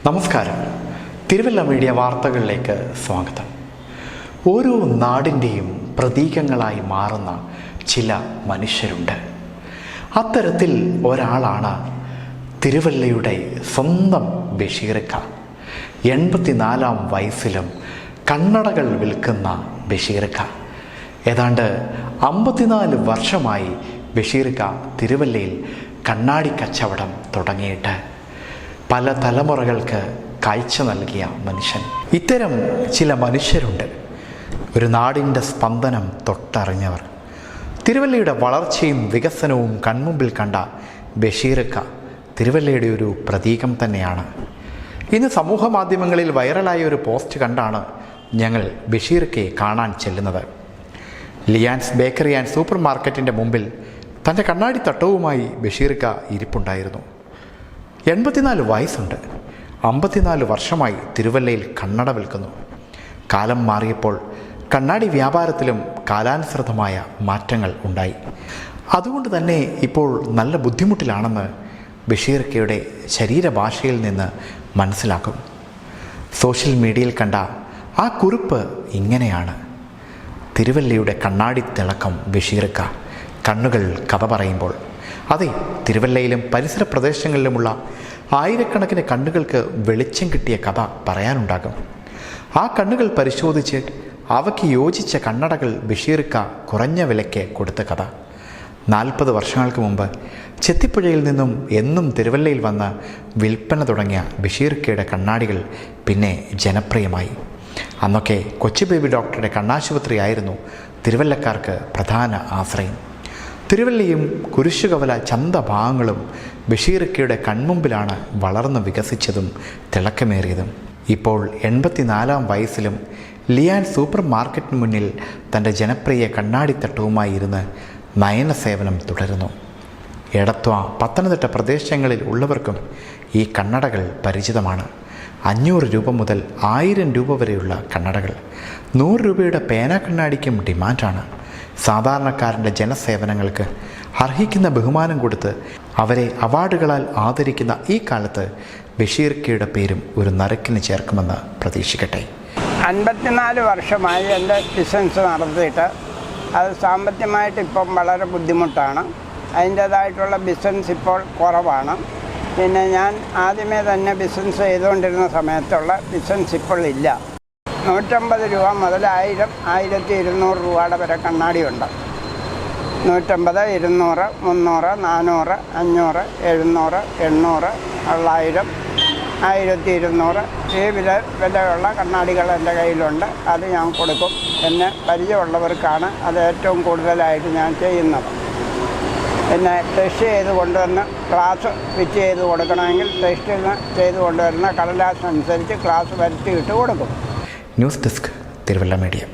നമസ്കാരം. തിരുവല്ല മീഡിയ വാർത്തകളിലേക്ക് സ്വാഗതം. ഓരോ നാടിൻ്റെയും പ്രതീകങ്ങളായി മാറുന്ന ചില മനുഷ്യരുണ്ട്. അത്തരത്തിൽ ഒരാളാണ് തിരുവല്ലയുടെ സ്വന്തം ബഷീറിക്ക. 84 വയസ്സിലും കണ്ണടകൾ വിൽക്കുന്ന ബഷീറിക്ക. ഏതാണ്ട് 54 വർഷമായി ബഷീറിക്ക തിരുവല്ലയിൽ കണ്ണാടി കച്ചവടം തുടങ്ങിയിട്ട് പല തലമുറകൾക്ക് കാഴ്ച നൽകിയ മനുഷ്യൻ. ഇത്തരം ചില മനുഷ്യരുണ്ട്, ഒരു നാടിൻ്റെ സ്പന്ദനം തൊട്ടറിഞ്ഞവർ. തിരുവല്ലയുടെ വളർച്ചയും വികസനവും കൺമുമ്പിൽ കണ്ട ബഷീറിക്ക തിരുവല്ലയുടെ ഒരു പ്രതീകം തന്നെയാണ്. ഇന്ന് സമൂഹ മാധ്യമങ്ങളിൽ വൈറലായ ഒരു പോസ്റ്റ് കണ്ടാണ് ഞങ്ങൾ ബഷീറിക്കയെ കാണാൻ ചെല്ലുന്നത്. ലിയാൻസ് ബേക്കറി ആൻഡ് സൂപ്പർ മാർക്കറ്റിൻ്റെ മുമ്പിൽ തൻ്റെ കണ്ണാടി തട്ടവുമായി ബഷീറിക്ക ഇരിപ്പുണ്ടായിരുന്നു. 84 വയസ്സുണ്ട്. 54 വർഷമായി തിരുവല്ലയിൽ കണ്ണട വിൽക്കുന്നു. കാലം മാറിയപ്പോൾ കണ്ണാടി വ്യാപാരത്തിലും കാലാനുസൃതമായ മാറ്റങ്ങൾ ഉണ്ടായി. അതുകൊണ്ട് തന്നെ ഇപ്പോൾ നല്ല ബുദ്ധിമുട്ടിലാണെന്ന് ബഷീറിക്കയുടെ ശരീരഭാഷയിൽ നിന്ന് മനസ്സിലാക്കും. സോഷ്യൽ മീഡിയയിൽ കണ്ട ആ കുറിപ്പ് ഇങ്ങനെയാണ്: തിരുവല്ലയുടെ കണ്ണാടി തിളക്കം ബഷീറിക്ക, കണ്ണുകൾ കഥ പറയുമ്പോൾ. അതെ, തിരുവല്ലയിലും പരിസര പ്രദേശങ്ങളിലുമുള്ള ആയിരക്കണക്കിന് കണ്ണുകൾക്ക് വെളിച്ചം കിട്ടിയ കഥ പറയാനുണ്ടാകും. ആ കണ്ണുകൾ പരിശോധിച്ച് അവയ്ക്ക് യോജിച്ച കണ്ണടകൾ ബഷീറിക്ക കുറഞ്ഞ വിലയ്ക്ക് കൊടുത്ത കഥ. 40 വർഷങ്ങൾക്ക് മുമ്പ് ചെത്തിപ്പുഴയിൽ നിന്നും എന്നും തിരുവല്ലയിൽ വന്ന് വിൽപ്പന തുടങ്ങിയ ബഷീറിക്കയുടെ കണ്ണാടികൾ പിന്നെ ജനപ്രിയമായി. അന്നൊക്കെ കൊച്ചു ബേബി ഡോക്ടറുടെ കണ്ണാശുപത്രിയായിരുന്നു തിരുവല്ലക്കാർക്ക് പ്രധാന ആശ്രയം. തിരുവല്ലയും കുരിശുകവല ചന്തഭാഗങ്ങളും ബഷീറിക്കയുടെ കൺമുമ്പിലാണ് വളർന്നു വികസിച്ചതും തിളക്കമേറിയതും. ഇപ്പോൾ 84 വയസ്സിലും ലിയാൻ സൂപ്പർ മാർക്കറ്റിന് മുന്നിൽ തൻ്റെ ജനപ്രിയ കണ്ണാടിത്തട്ടവുമായി ഇരുന്ന് നയന സേവനം തുടരുന്നു. എടത്വ, പത്തനംതിട്ട പ്രദേശങ്ങളിൽ ഉള്ളവർക്കും ഈ കണ്ണടകൾ പരിചിതമാണ്. 500 രൂപ മുതൽ 1000 രൂപ വരെയുള്ള കണ്ണടകൾ. 100 രൂപയുടെ പേന കണ്ണാടിക്കും ഡിമാൻഡാണ്. സാധാരണക്കാരൻ്റെ ജനസേവനങ്ങൾക്ക് അർഹിക്കുന്ന ബഹുമാനം കൊടുത്ത് അവരെ അവാർഡുകളാൽ ആദരിക്കുന്ന ഈ കാലത്ത് ബഷീറിക്കയുടെ പേരും ഒരു നറുക്കിന് ചേർക്കുമെന്ന് പ്രതീക്ഷിക്കട്ടെ. 54 വർഷമായി എൻ്റെ ബിസിനസ് നടത്തിയിട്ട് അത് സാമ്പത്തികമായിട്ട് ഇപ്പം വളരെ ബുദ്ധിമുട്ടാണ്. അതിൻ്റേതായിട്ടുള്ള ബിസിനസ് ഇപ്പോൾ കുറവാണ്. പിന്നെ ഞാൻ ആദ്യമേ തന്നെ ബിസിനസ് ചെയ്തുകൊണ്ടിരുന്ന സമയത്തുള്ള ബിസിനസ് ഇപ്പോൾ ഇല്ല. 150 രൂപ മുതൽ 1000, 1200 രൂപയുടെ വരെ കണ്ണാടിയുണ്ട്. 150, 200, 300, 400, 500, 700, 800, 1000, 1200 ഈ വിലയുള്ള കണ്ണാടികൾ എൻ്റെ കയ്യിലുണ്ട്. അത് ഞാൻ കൊടുക്കും. എന്നെ പരിചയമുള്ളവർക്കാണ് അത് ഏറ്റവും കൂടുതലായിട്ട് ഞാൻ ചെയ്യുന്നത്. പിന്നെ ടെസ്റ്റ് ചെയ്ത് കൊണ്ടുവന്ന് ഗ്ലാസ് ഫിറ്റ് ചെയ്ത് കൊടുക്കണമെങ്കിൽ ടെസ്റ്റ് ചെയ്ത് കൊണ്ടുവരുന്ന കടലാസ് അനുസരിച്ച് ഗ്ലാസ് വരുത്തിയിട്ട് കൊടുക്കും. News desk, Thiruvalla media.